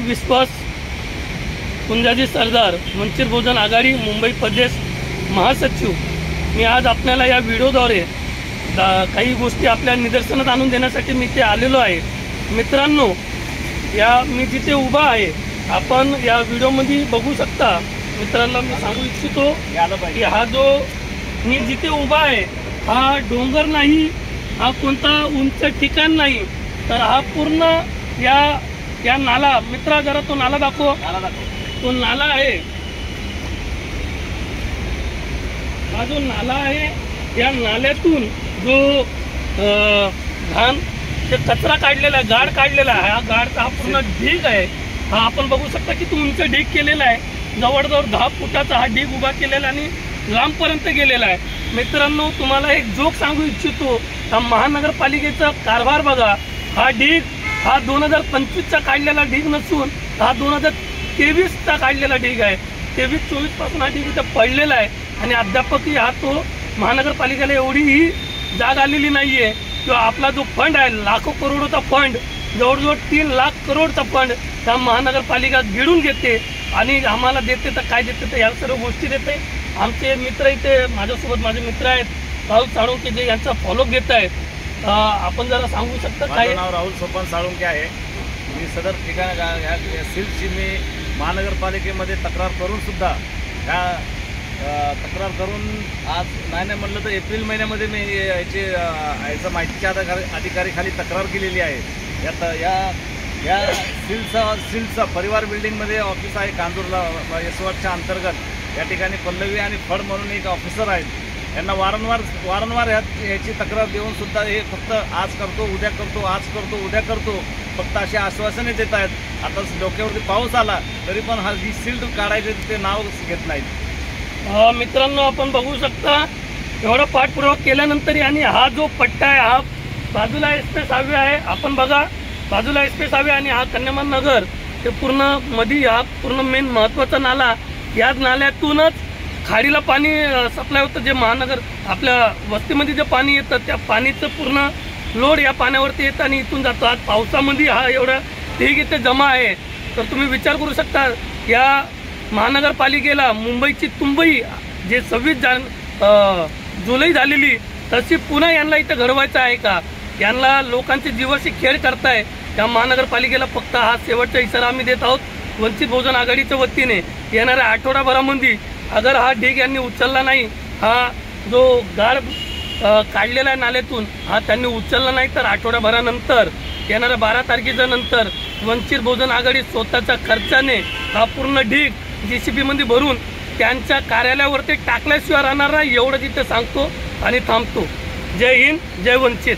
विश्वास पुंजाजी सरदार, वंचित बहुजन आघाडी मुंबई प्रदेश महासचिव। मी आज आपल्याला या व्हिडिओद्वारे काही गोष्टी आपल्या निदर्शनात आणून देण्यासाठी मी इथे आलेलो आहे। मित्रांनो, मी जिथे उभा आहे आपण या व्हिडिओमध्ये बघू शकता। मित्रांना मी सांगू इच्छितो की हा जो मी जिथे उभा आहे हा डोंगर नाही, हा कोणता उंच ठिकाण नाही, तर हा पूर्ण या नाला, मित्रा जरा तो नाला दाखव, तो नाला आहे। हा जो नाला आहे या नाल्यातून जो घाण ते कचरा काढलेला आहे, गाड काढलेला आहे, हा गाडचा हा पूर्ण ढीग आहे। हा आपण बघू शकता की तो उंच ढीग केलेला आहे, जवळजवळ 10 फुटाचा हा ढीग उभा केलेला आणि लांबपर्यंत गेलेला आहे। मित्रांनो, तुम्हाला एक जोक सांगू इच्छितो, हा महानगरपालिकेचा कारभार बघा। हा ढीग हा 2025चा काढलेला ढीग नसून हा 2023चा काढलेला ढीग आहे। 23-24 पासून हा ढीग इथं पडलेला आहे आणि अद्यापही हा तो महानगरपालिकेला एवढीही जाग आलेली नाही आहे किंवा आपला जो फंड आहे लाखो करोडोचा फंड, जवळजवळ 3 लाख करोडचा फंड त्या महानगरपालिका गिळून घेते आणि आम्हाला देते तर काय देते तर या सर्व गोष्टी देते। आमचे मित्र इथे माझ्यासोबत माझे मित्र आहेत राहुल साळुंके, जे यांचा फॉलोअप घेत आहेत। आपण जरा सांगू शकता काय? नाव राहुल सोपान साळुंके आहे। मी सदर ठिकाणी सिल्डची मी महानगरपालिकेमध्ये तक्रार करून सुद्धा तक्रार करून आज नाही म्हणलं तर एप्रिल महिन्यामध्ये मी याचं माहितीच्या अधिकारीखाली तक्रार केलेली आहे। या सिल्डचा परिवार बिल्डिंगमध्ये ऑफिस आहे कांजूरला, यशवंतच्या अंतर्गत। या ठिकाणी पल्लवी आणि फड म्हणून एक ऑफिसर आहेत। यांना वारंवार याची तक्रार देऊन सुद्धा हे फक्त आज करतो उद्या करतो, आज करतो उद्या करतो, फक्त अशी आश्वासने देत आहेत। आता डोक्यावरती पाऊस आला तरी पण ही सिल्ड काढायचे ते नाव घेत नाहीत। मित्रांनो, आपण बघू शकता एवढा पाठपुरावा केल्यानंतर आणि हा जो पट्टा आहे हा बाजूला एक्सप्रेस हायवे आहे, आपण बघा बाजूला एक्सप्रेस हायवे आणि हा कन्यामान नगर ते पूर्ण मध्ये हा पूर्ण मेन महत्त्वाचा नाला, याच नाल्यातूनच खाडीला पाणी सप्लाय होतं। जे महानगर आपल्या वस्तीमध्ये जे पाणी येतं त्या पाणीचं पूर्ण लोड या पाण्यावरती येतं आणि इथून जातो। आज पावसामध्ये हा एवढा ढीग इथे जमा आहे, तर तुम्ही विचार करू शकता या महानगरपालिकेला मुंबईची तुंबई जे 26 जुलै झालेली तशी पुन्हा यांना इथं घडवायचं आहे का? यांना लोकांची जीवाशी खेळ करताय। त्या महानगरपालिकेला फक्त हा शेवटचा इशारा आम्ही देत आहोत वंचित बहुजन आघाडीच्या वतीने। येणाऱ्या आठवडाभरामध्ये अगर हा ढीग यांनी उचलला नाही, हा जो गाड काढलेला आहे नाल्यातून हा त्यांनी उचलला नाही, तर आठवडाभरानंतर येणाऱ्या 12 तारखेच्या नंतर वंचित बहुजन आघाडी स्वतःच्या खर्चाने हा पूर्ण ढीग JCB मध्ये भरून त्यांच्या कार्यालयावरती टाकल्याशिवाय राहणार नाही, एवढं तिथं सांगतो आणि थांबतो। जय हिंद, जय वंचित।